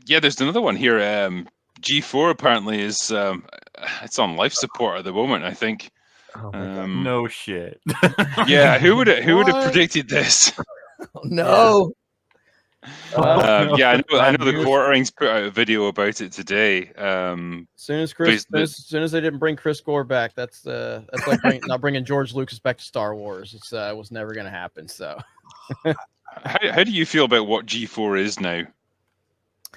Yeah, there's another one here. G4 apparently is it's on life support at the moment, I think. Oh my God. No shit. Yeah, who would have What? predicted this? No. No. Yeah, I know the News. Quarterings put out a video about it today. Soon as they didn't bring Chris Gore back, that's like not bringing George Lucas back to Star Wars. It was never going to happen. So, how do you feel about what G4 is now,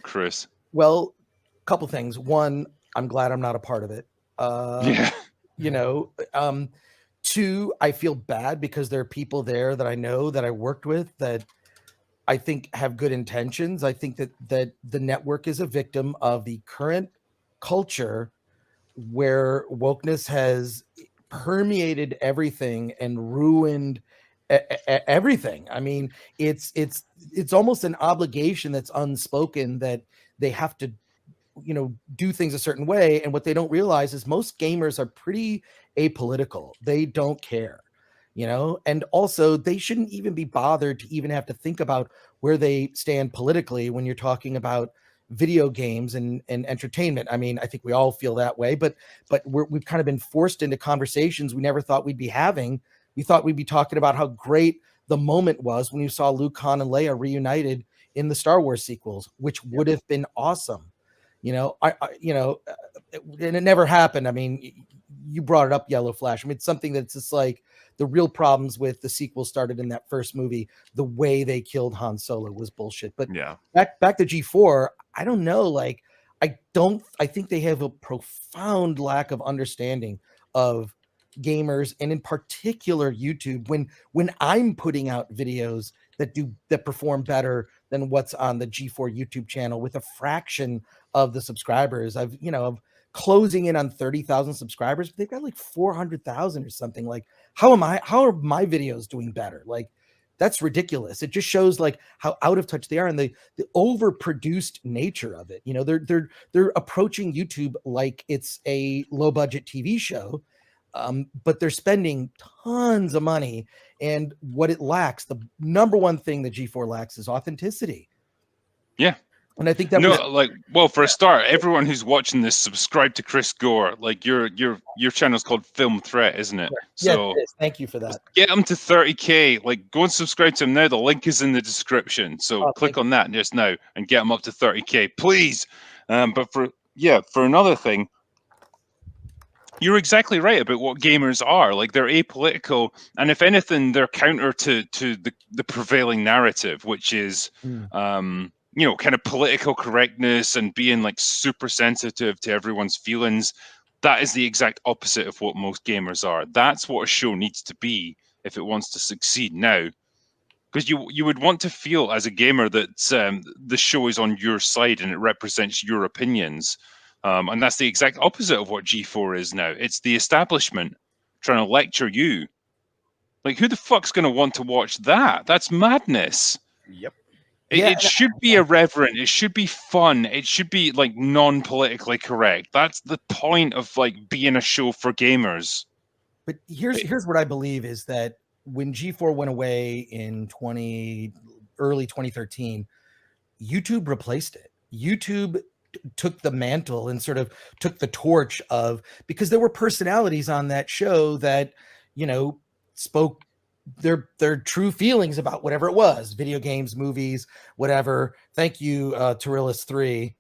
Chris? Well, a couple things. One, I'm glad I'm not a part of it. Yeah. You know, two, I feel bad because there are people there that I know that I worked with that I think have good intentions. I think that the network is a victim of the current culture where wokeness has permeated everything and ruined everything. I mean, it's almost an obligation that's unspoken that they have to, you know, do things a certain way. And what they don't realize is most gamers are pretty apolitical. They don't care, you know, and also they shouldn't even be bothered to even have to think about where they stand politically when you're talking about video games and entertainment. I mean, I think we all feel that way, but we've kind of been forced into conversations we never thought we'd be having. We thought we'd be talking about how great the moment was when you saw Luke, Han, and Leia reunited in the Star Wars sequels, which would have been awesome. You know, and it never happened. I mean, you brought it up, Yellow Flash. I mean, it's something that's just like the real problems with the sequel started in that first movie. The way they killed Han Solo was bullshit. But yeah, back to G4, I don't know. Like, I think they have a profound lack of understanding of gamers, and in particular YouTube. When I'm putting out videos that perform better than what's on the G4 YouTube channel with a fraction of the subscribers, I've closing in on 30,000 subscribers, but they've got like 400,000 or something. Like, how are my videos doing better? Like, that's ridiculous. It just shows like how out of touch they are and the overproduced nature of it. You know, they're approaching YouTube like it's a low budget TV show. But they're spending tons of money, and what it lacks, the number one thing that G4 lacks, is authenticity. Yeah. And I think that well, for a start, everyone who's watching this, subscribe to Chris Gore. Like, your channel's called Film Threat, isn't it? Yeah, So it is. Thank you for that. Get him to 30K. Like, go and subscribe to him now. The link is in the description. So click on that just now and get him up to 30K, please. But for another thing, you're exactly right about what gamers are. Like, they're apolitical, and if anything, they're counter to the prevailing narrative, which is you know, kind of political correctness and being like super sensitive to everyone's feelings. That is the exact opposite of what most gamers are. That's what a show needs to be if it wants to succeed now. Because you would want to feel as a gamer that the show is on your side and it represents your opinions. And that's the exact opposite of what G4 is now. It's the establishment trying to lecture you. Like, who the fuck's going to want to watch that? That's madness. Yep. It should be irreverent. It should be fun. It should be like non-politically correct. That's the point of like being a show for gamers. But here's what I believe is that when G4 went away in early 2013, YouTube replaced it. YouTube took the mantle and sort of took the torch of, because there were personalities on that show that, you know, spoke their true feelings about whatever it was, video games, movies, whatever. Thank you, Tyrillus 3.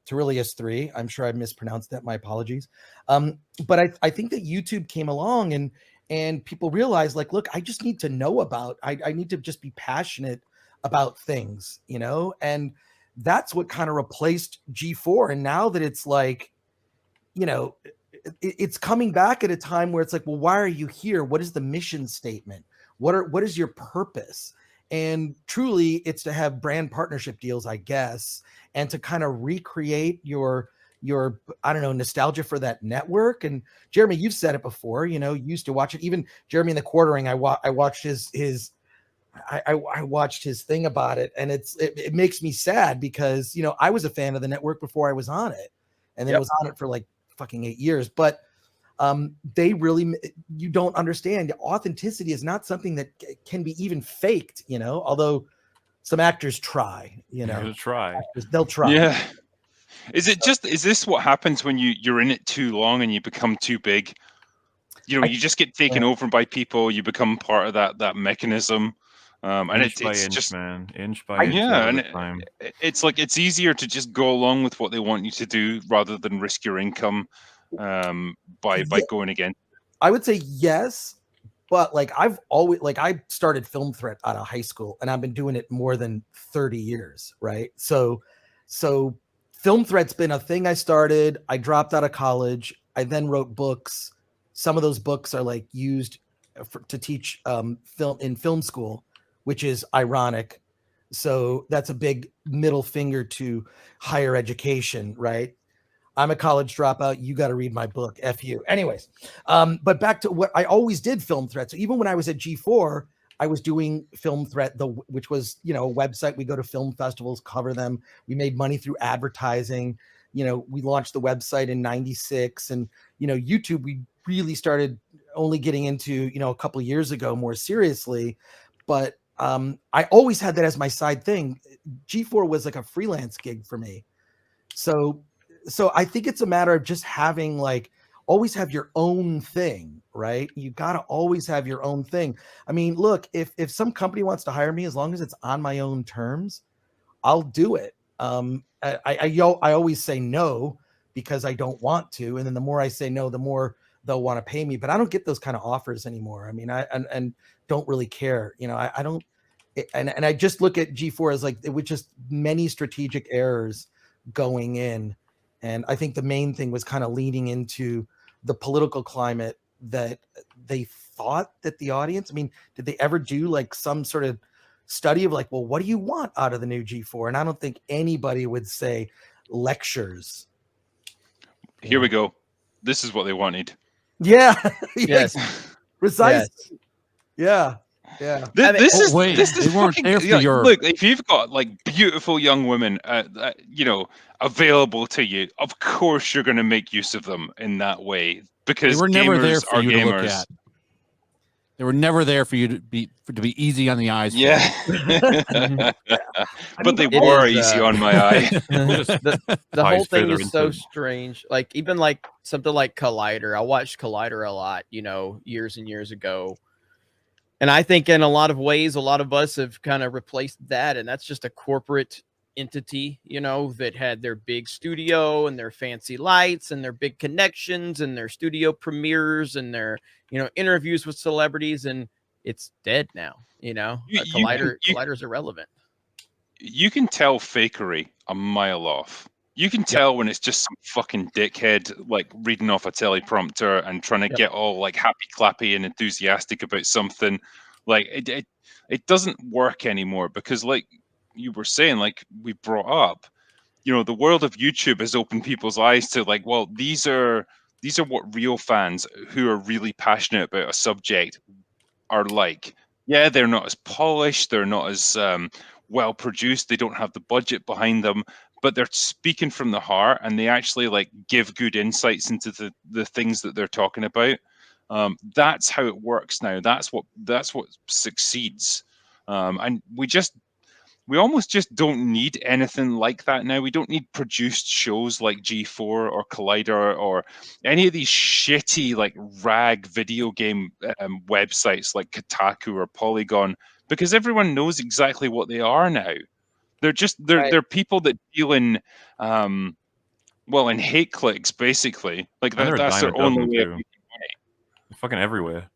I'm sure I mispronounced that. My apologies. But I think that YouTube came along and people realized, like, look, I just need to know about, I need to just be passionate about things, you know? And that's what kind of replaced G4. And now that it's like, you know, it's coming back at a time where it's like, well, why are you here? What is the mission statement? What is your purpose? And truly, it's to have brand partnership deals, I guess, and to kind of recreate your I don't know, nostalgia for that network. And Jeremy, you've said it before, you know, you used to watch it. Even Jeremy in the Quartering, I watched I watched his thing about it, and it makes me sad because, you know, I was a fan of the network before I was on it, and then was on it for like fucking 8 years. But you don't understand, authenticity is not something that can be even faked, you know, although some actors try, you know. Try. They'll try. Yeah. Is this what happens when you're in it too long and you become too big? You know, you just get taken over by people. You become part of that mechanism, and Inch by it's inch, just man. Inch by inch. yeah, and time. it's like it's easier to just go along with what they want you to do rather than risk your income by going again. I would say yes, but like I've always like I started Film Threat out of high school, and I've been doing it more than 30 years, right? So Film Threat's been a thing I started. I dropped out of college. I then wrote books. Some of those books are like used to teach film in film school, which is ironic. So that's a big middle finger to higher education, right? I'm a college dropout. You got to read my book. F you. Anyways, but back to what I always did, Film Threat. So even when I was at G4, I was doing Film Threat, which was, you know, a website. We go to film festivals, cover them. We made money through advertising. You know, we launched the website in '96, and, you know, YouTube, we really started only getting into, you know, a couple of years ago more seriously. But I always had that as my side thing. G4 was like a freelance gig for me. So I think it's a matter of just having like always have your own thing, right? You got to always have your own thing. I mean, look, if some company wants to hire me, as long as it's on my own terms, I'll do it. I always say no because I don't want to, and then the more I say no, the more they'll want to pay me. But I don't get those kind of offers anymore. I mean, I don't really care. You know, I don't, and I just look at G4 as like it was just many strategic errors going in. And I think the main thing was kind of leading into the political climate that they thought that the audience, I mean, did they ever do like some sort of study of like, well, what do you want out of the new G4? And I don't think anybody would say lectures. Here we go. This is what they wanted. Yeah. Yes. Precisely. Yes. Yeah. This is they weren't fucking, there for like, your. look, if you've got like beautiful young women, you know, available to you, of course you're going to make use of them in that way because They were never there gamers for are you to look gamers. at. They were never there for you to be easy on the eyes. Yeah, but they were easy on my eye. The whole thing is so strange. Like even like something like Collider. I watched Collider a lot, you know, years and years ago. And I think in a lot of ways, a lot of us have kind of replaced that. And that's just a corporate entity, you know, that had their big studio and their fancy lights and their big connections and their studio premieres and their, you know, interviews with celebrities. And it's dead now, you know. Collider's irrelevant. You can tell fakery a mile off. You can tell when it's just some fucking dickhead like reading off a teleprompter and trying to get all like happy clappy and enthusiastic about something. Like it doesn't work anymore because, like you were saying, like we brought up, you know, the world of YouTube has opened people's eyes to like, well, these are what real fans who are really passionate about a subject are like. Yeah, they're not as polished, they're not as well produced, they don't have the budget behind them, but they're speaking from the heart and they actually like give good insights into the things that they're talking about. That's how it works now. That's what succeeds. And we almost just don't need anything like that now. We don't need produced shows like G4 or Collider or any of these shitty like rag video game websites like Kotaku or Polygon, because everyone knows exactly what they are now. They're people that deal in in hate clicks basically. Like that's their only way of making money. They're fucking everywhere.